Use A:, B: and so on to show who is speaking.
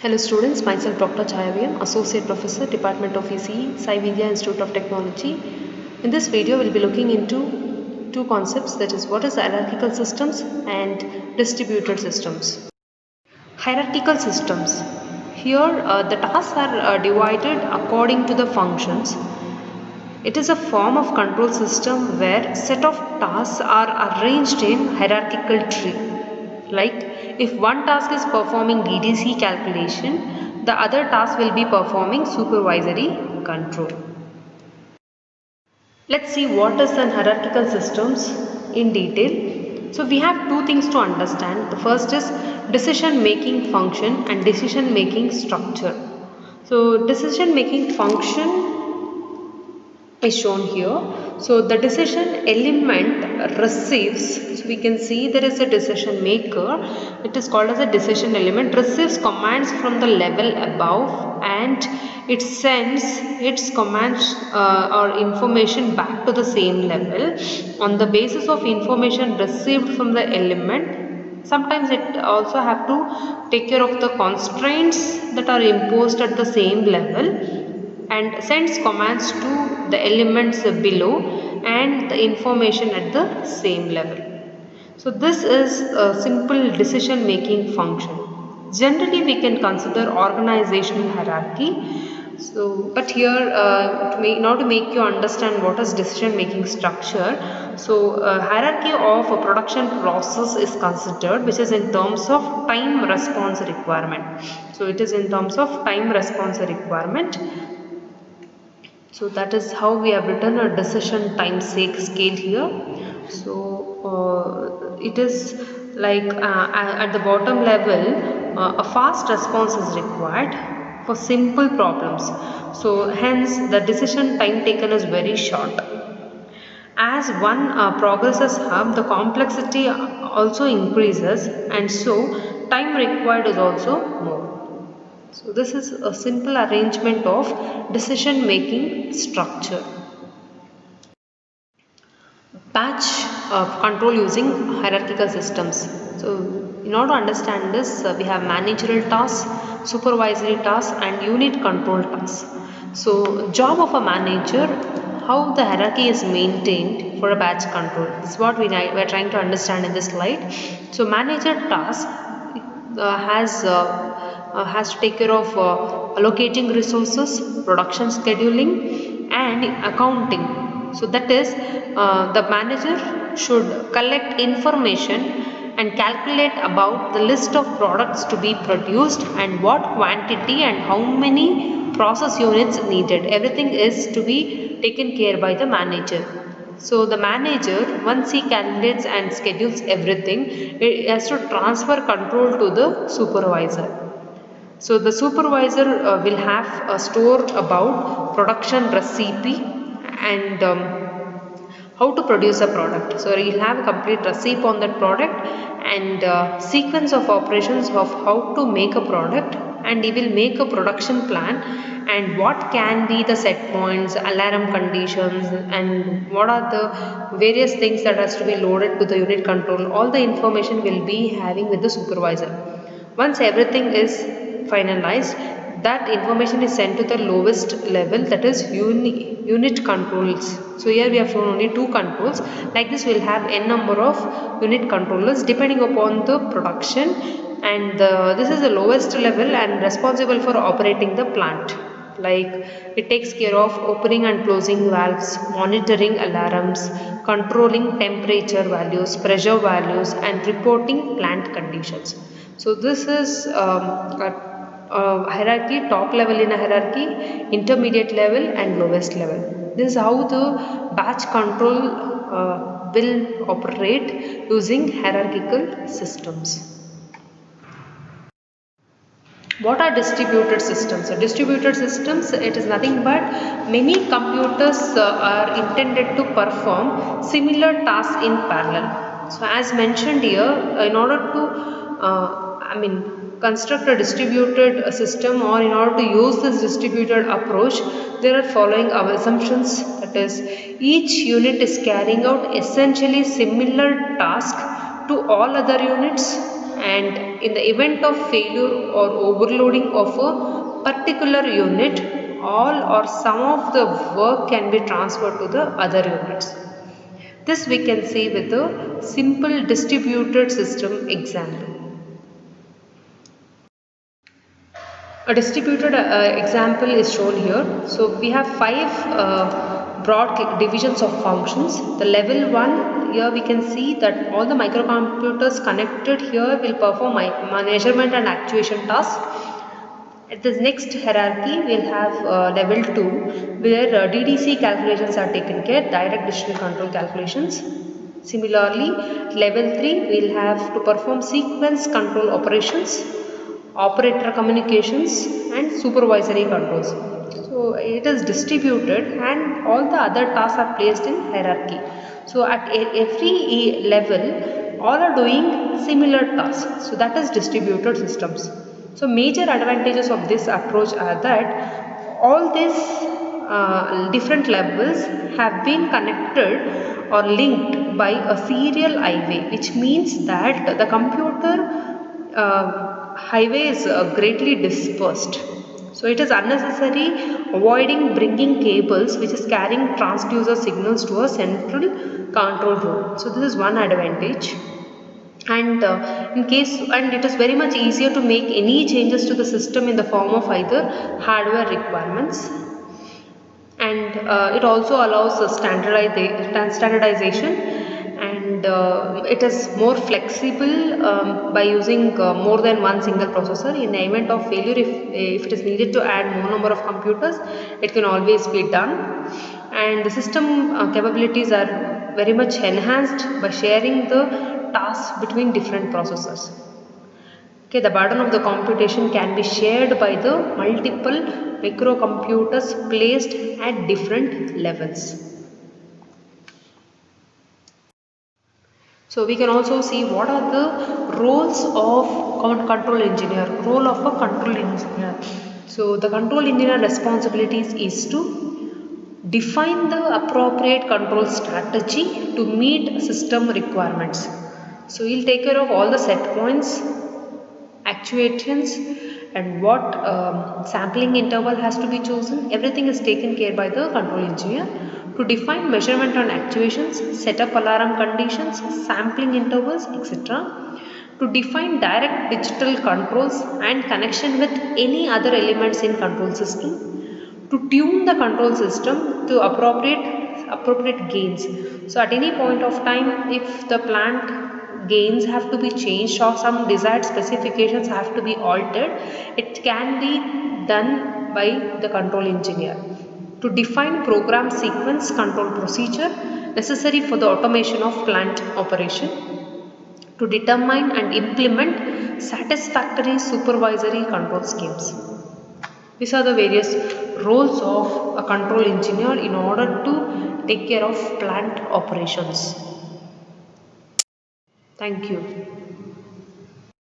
A: Hello students, myself Dr. Chayaviyam, Associate Professor, Department of ECE, Sai Vidya Institute of Technology. In this video, we'll be looking into two concepts, that is what is hierarchical systems and distributed systems. Hierarchical systems. Here the tasks are divided according to the functions. It is a form of control system where set of tasks are arranged in hierarchical tree. Like if one task is performing DDC calculation, the other task will be performing supervisory control. Let's see what is an hierarchical systems in detail. So we have two things to understand. The first is decision making function and decision making structure. So decision making function is shown here. So the decision element receives, so we can see there is a decision maker, it is called as a decision element, receives commands from the level above and it sends its commands or information back to the same level. On the basis of information received from the element, sometimes it also have to take care of the constraints that are imposed at the same level and sends commands to the elements below and the information at the same level. So this is a simple decision making function. Generally we can consider organizational hierarchy. So but here in order to make you understand what is decision making structure, so hierarchy of a production process is considered, which is in terms of time response requirement. So it is in terms of time response requirement. So that is how we have written a decision time scale here. So it is like at the bottom level a fast response is required for simple problems. So hence the decision time taken is very short. As one progresses up, the complexity also increases and so time required is also more. So this is a simple arrangement of decision making structure. Batch control using hierarchical systems. So in order to understand this, we have managerial tasks, supervisory tasks and unit control tasks. So job of a manager, how the hierarchy is maintained for a batch control. This is what we are trying to understand in this slide. So manager task has to take care of allocating resources, production scheduling and accounting. So that is the manager should collect information and calculate about the list of products to be produced and what quantity and how many process units needed. Everything is to be taken care by the manager. So the manager, once he calculates and schedules everything, it has to transfer control to the supervisor. So the supervisor will have a store about production recipe and how to produce a product. So he'll have a complete recipe on that product and sequence of operations of how to make a product, and he will make a production plan and what can be the set points, alarm conditions and what are the various things that has to be loaded to the unit control. All the information will be having with the supervisor. Once everything is finalized, that information is sent to the lowest level, that is unit controls. So here we have shown only two controls. Like this we'll have n number of unit controllers depending upon the production, and this is the lowest level and responsible for operating the plant. Like it takes care of opening and closing valves, monitoring alarms, controlling temperature values, pressure values and reporting plant conditions. So this is a hierarchy, top level in a hierarchy, intermediate level and lowest level. This is how the batch control will operate using hierarchical systems. What are distributed systems? So distributed systems, it is nothing but many computers are intended to perform similar tasks in parallel. So as mentioned here, in order to construct a distributed system, or in order to use this distributed approach, there are following our assumptions. That is, each unit is carrying out essentially similar task to all other units. and in the event of failure or overloading of a particular unit, all or some of the work can be transferred to the other units. This we can see with a simple distributed system example. A distributed example is shown here. So we have five broad divisions of functions. The level 1, here we can see that all the microcomputers connected here will perform measurement and actuation tasks. At this next hierarchy, we will have level 2 where DDC calculations are taken care, direct decision control calculations. Similarly, level 3 we will have to perform sequence control operations, operator communications and supervisory controls. So it is distributed and all the other tasks are placed in hierarchy. So at every level, all are doing similar tasks. So that is distributed systems. So major advantages of this approach are that all these different levels have been connected or linked by a serial highway, which means that the computer highway is greatly dispersed. So it is unnecessary avoiding bringing cables which is carrying transducer signals to a central control room. So this is one advantage. And it is very much easier to make any changes to the system in the form of either hardware requirements, and it also allows standardization, and it is more flexible by using more than one single processor. In the event of failure, if it is needed to add more number of computers, it can always be done, and the system capabilities are very much enhanced by sharing the tasks between different processors. Okay, the burden of the computation can be shared by the multiple microcomputers placed at different levels. So we can also see what are the roles of control engineer, role of a control engineer. So the control engineer responsibilities is to define the appropriate control strategy to meet system requirements. So he'll take care of all the set points, actuations, and what sampling interval has to be chosen. Everything is taken care by the control engineer to define measurement on actuations, set up alarm conditions, sampling intervals, etc. To define direct digital controls and connection with any other elements in control system. To tune the control system to appropriate gains. So at any point of time, if the plant gains have to be changed or some desired specifications have to be altered, it can be done by the control engineer. To define program sequence control procedure necessary for the automation of plant operation. To determine and implement satisfactory supervisory control schemes. These are the various roles of a control engineer in order to take care of plant operations. Thank you.